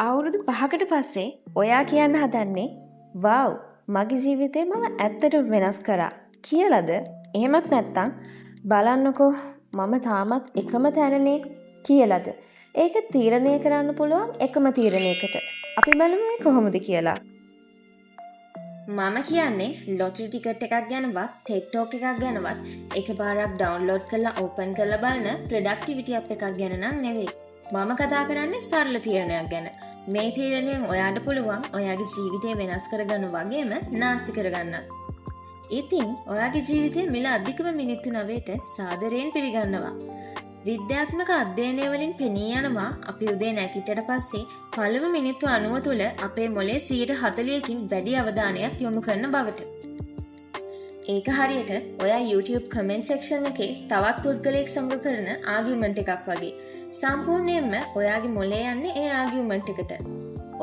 අවුරුදු 5කට පස්සේ ඔයා කියන්න හදන්නේ "වව් මගේ ජීවිතේ මම ඇත්තටම වෙනස් කරා" කියලාද? එහෙමත් නැත්නම් "බලන්නකෝ මම තාමත් එකම තැනනේ" කියලාද? ඒක තීරණය කරන්න පුළුවන් එකම තීරණයකට. අපි බලමු මේ කොහොමද කියලා. මම කියන්නේ ලොටරි ටිකට් එකක් ගැනවත් ටෙඩ් ටෝක් එකක් ගැනවත් එකපාරක් ඩවුන්ලෝඩ් කරලා ඕපන් කරලා බලන ප්‍රොඩක්ටිවිටි ඇප් එකක් ගැන නම් නෙවෙයි. මම කතා කරන්නේ සරල තීරණයක් ගැන. මේ තීරණයෙන් ඔයාට පුළුවන් ඔයාගේ ජීවිතය වෙනස් කරගන්න වගේම නාස්ති කරගන්න. ඉතින් ඔයාගේ ජීවිතයේ මිල අධිකම මිනිත්තු 9ට සාදරයෙන් පිළිගන්නවා. විද්‍යාත්මක අධ්‍යයනය වලින් පෙනී යනවා අපි උදේ නැගිටට පස්සේ පළමු මිනිත්තු 90 තුල අපේ මොළේ 140කින් වැඩි අවධානයක් යොමු කරන බවට. ඒක හරියට ඔයා YouTube comment section එකේ තවත් පුද්ගලයෙක් සමග කරන ආගියුමන්ට් එකක් වගේ. සම්පූර්ණයෙන්ම ඔයාගේ මොළේ යන්නේ ඒ ආගියුමන්ට් එකට.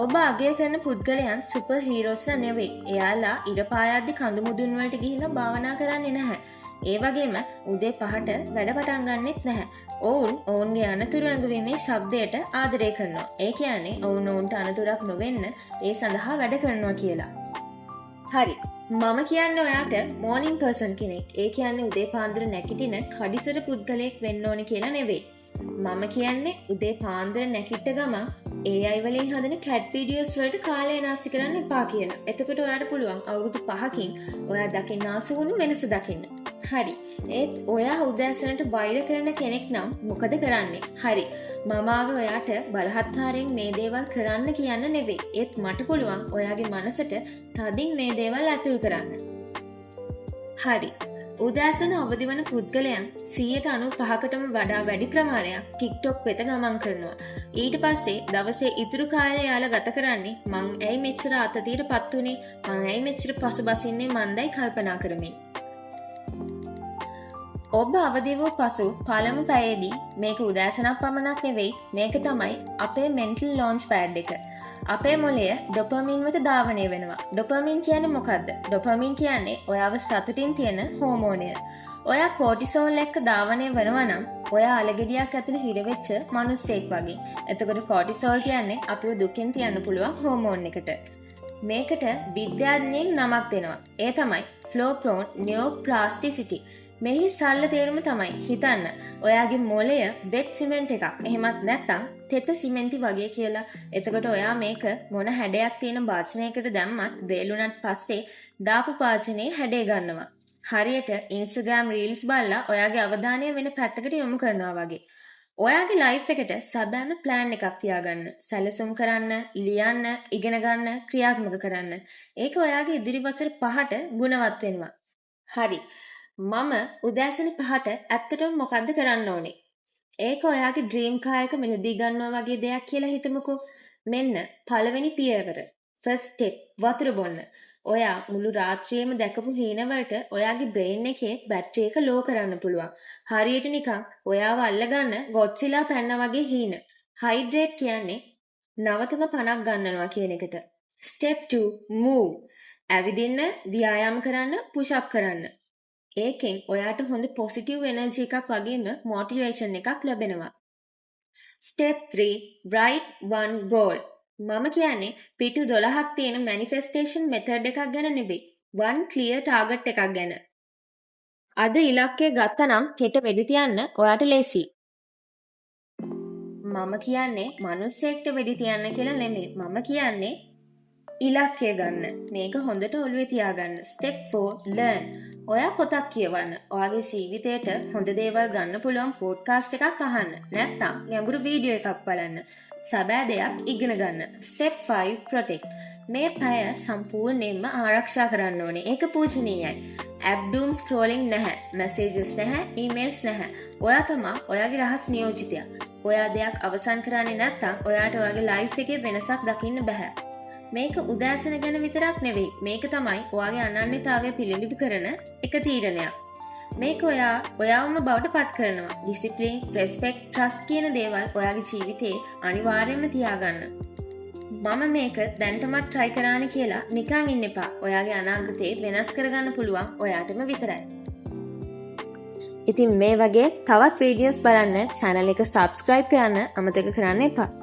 ඔබ අගය කරන පුද්ගලයන් සුපර් හීරෝස්ලා නෙවෙයි. එයාලා ඉර පායද්දි කඳු මුදුන් වලට ගිහිල්ලා භාවනා කරන්නේ නැහැ. ඒ වගේම උදේ 5ට වැඩ පටන් ගන්නෙත් නැහැ. ඔවුන්ගේ අනතුරු ඇඟවීමේ ශබ්දයට ආදරය කරනවා. ඒ කියන්නේ ඔවුන්ට අනතුරක් නොවෙන්න ඒ සඳහා වැඩ කරනවා කියලා. හරි. මම කියන්නේ ඔයාට මෝර්නිං පර්සන් කෙනෙක්. ඒ කියන්නේ උදේ පාන්දර නැගිටින කඩිසර පුද්ගලයෙක් වෙන්න ඕනේ කියලා නෙවෙයි. මම කියන්නේ උදේ පාන්දර නැගිට ගමන් AI වලින් හදන කැට් වීඩියෝස් වලට කාලය නාස්ති කරන්න එපා කියලා. එතකොට ඔයාට පුළුවන් අවුරුදු 5කින් ඔයා දකින්න ආස වුණු වෙනස දකින්න. හරි. ඒත් ඔයා උදෑසනට වෛර කරන කෙනෙක් නම් මොකද කරන්නේ? හරි. මම ආවේ ඔයාට බලහත්කාරයෙන් මේ දේවල් කරන්න කියන්න නෙවෙයි. ඒත් මට පුළුවන් ඔයාගේ මනසට තදින් මේ දේවල් ඇතුල් කරන්න. හරි. උදෑසන අවදි වන පුද්ගලයන් 95%කටම වඩා වැඩි ප්‍රමාණයක් TikTok වෙත ගමන් කරනවා. ඊට පස්සේ දවසේ ඉතුරු කාලය යාලා ගත කරන්නේ මං ඇයි මෙච්චර අතතියටපත් උනේ? මං ඇයි මෙච්චර පසුබසින්නේ මන්දයි කල්පනා කරමින්. ඔබ අවදි වූ පසු පළමු පැයේදී මේක උදෑසනක් පමණක් නෙවෙයි මේක තමයි අපේ මෙන්ටල් ලොන්ච් පෑඩ් එක. අපේ මොළය ඩොපමින් වෙත ධාවනය වෙනවා. ඩොපමින් කියන්නේ මොකද්ද? ඩොපමින් කියන්නේ ඔයාව සතුටින් තියෙන හෝමෝනය. ඔයා කෝටිසෝල් එක්ක ධාවනය වෙනවා නම් ඔයා අලගෙඩියක් ඇතුළේ හිරවෙච්ච මිනිස්සෙක් වගේ. එතකොට කෝටිසෝල් කියන්නේ අපිව දුකෙන් තියන්න පුළුවන් හෝමෝන් එකට. මේකට විද්‍යාඥයින් නමක් දෙනවා. ඒ තමයි ෆ්ලෝප්‍රෝන් නියෝප්ලාස්ටිසිටි. මෙහි සරල තේරුම තමයි හිතන්න ඔයාගේ මොළය වෙට් සිමෙන්ට් එකක් එහෙමත් නැත්නම් තෙත සිමෙන්ති වගේ කියලා. එතකොට ඔයා මේක මොන හැඩයක් තියෙන වාචනයකට දැම්මත් වේලුණත් පස්සේ දාපු පාචනේ හැඩේ ගන්නවා. හරියට Instagram Reels බලලා ඔයාගේ අවධානය වෙන පැත්තකට යොමු කරනවා වගේ. ඔයාගේ ලයිෆ් එකට සබෑම ප්ලෑන් එකක් තියාගන්න. සැලසුම් කරන්න, ලියන්න, ඉගෙන ගන්න, ක්‍රියාත්මක කරන්න. ඒක ඔයාගේ ඉදිරි වසර 5ට ගුණවත් වෙනවා. හරි. මම උදෑසන 5ට ඇත්තටම මොකද්ද කරන්න ඕනේ? ඒක ඔයාගේ ඩ්‍රීම් කාර් එක මිලදී ගන්නවා වගේ දෙයක් කියලා හිතමුකෝ. මෙන්න පළවෙනි පියවර. ෆස්ට් ස්ටෙප් වතුර බොන්න. ඔයා මුළු රාත්‍රියේම දැකපු හීනවලට ඔයාගේ බ්‍රේන් එකේ බැටරි එක ලෝ කරන්න පුළුවන්. හරියට නිකන් ඔයාව අල්ලගන්න ගොඩ්සිලා පැන්න වගේ හීන. හයිඩ්‍රේට් කියන්නේ නවතම පණක් ගන්නවා කියන එකට. Step 2 move. ඇවිදින්න, ව්‍යායාම කරන්න, පුෂ් අප් කරන්න. ඒකෙන් ඔයාට හොඳ පොසිටිව් එනර්ජි එකක් වගේම මොටිවේෂන් එකක් ලැබෙනවා. Step 3 write one goal. මම කියන්නේ පිටු 12ක් තියෙන මැනිෆෙස්ටේෂන් මෙතඩ් එකක් ගැන නෙවෙයි. one clear target එකක් ගැන. අද ඉලක්කය ගත්තනම් හෙට වෙඩි තියන්න ඔයාට ලේසියි. මම කියන්නේ මිනිස්සෙක්ට වෙඩි තියන්න කියලා නෙමෙයි. මම කියන්නේ ඉලක්කය ගන්න. මේක හොඳට ඔළුවේ තියාගන්න. Step 4 learn. ඔයා පොතක් කියවන්න. ඔයාගේ ජීවිතේට හොඳ දේවල් ගන්න පුළුවන් පොඩ්කාස්ට් එකක් අහන්න. නැත්නම් ගැඹුරු වීඩියෝ එකක් බලන්න. සබෑ දෙයක් ඉගෙන ගන්න. Step 5 protect. මේ පැය සම්පූර්ණයෙන්ම ආරක්ෂා කරන්න ඕනේ. ඒක පූජනීයයි. ඇප් doom scrolling නැහැ. messages නැහැ. emails නැහැ. ඔයා තමයි ඔයාගේ රහස් නියෝජිතයා. ඔයා දෙයක් අවසන් කරන්නේ නැත්නම් ඔයාට ඔයාගේ ලයිෆ් එකේ වෙනසක් දකින්න බෑ. මේක උදෑසන ගැන විතරක් නෙවෙයි. මේක තමයි ඔයාගේ අනන්‍යතාවය පිළිබිඹු කරන එක තීරණයක්. මේක ඔයාවම බවට පත් කරනවා. ඩිසිප්ලින්, රෙස්පෙක්ට්, ට්‍රස්ට් කියන දේවල් ඔයාගේ ජීවිතේ අනිවාර්යයෙන්ම තියාගන්න. මම මේක දැන්ටමත් try කරානේ කියලා නිකන් ඉන්න එපා. ඔයාගේ අනාගතේ වෙනස් කරගන්න පුළුවන් ඔයාටම විතරයි. ඉතින් මේ වගේ තවත් වීඩියෝස් බලන්න channel එක subscribe කරන්න අමතක කරන්න එපා.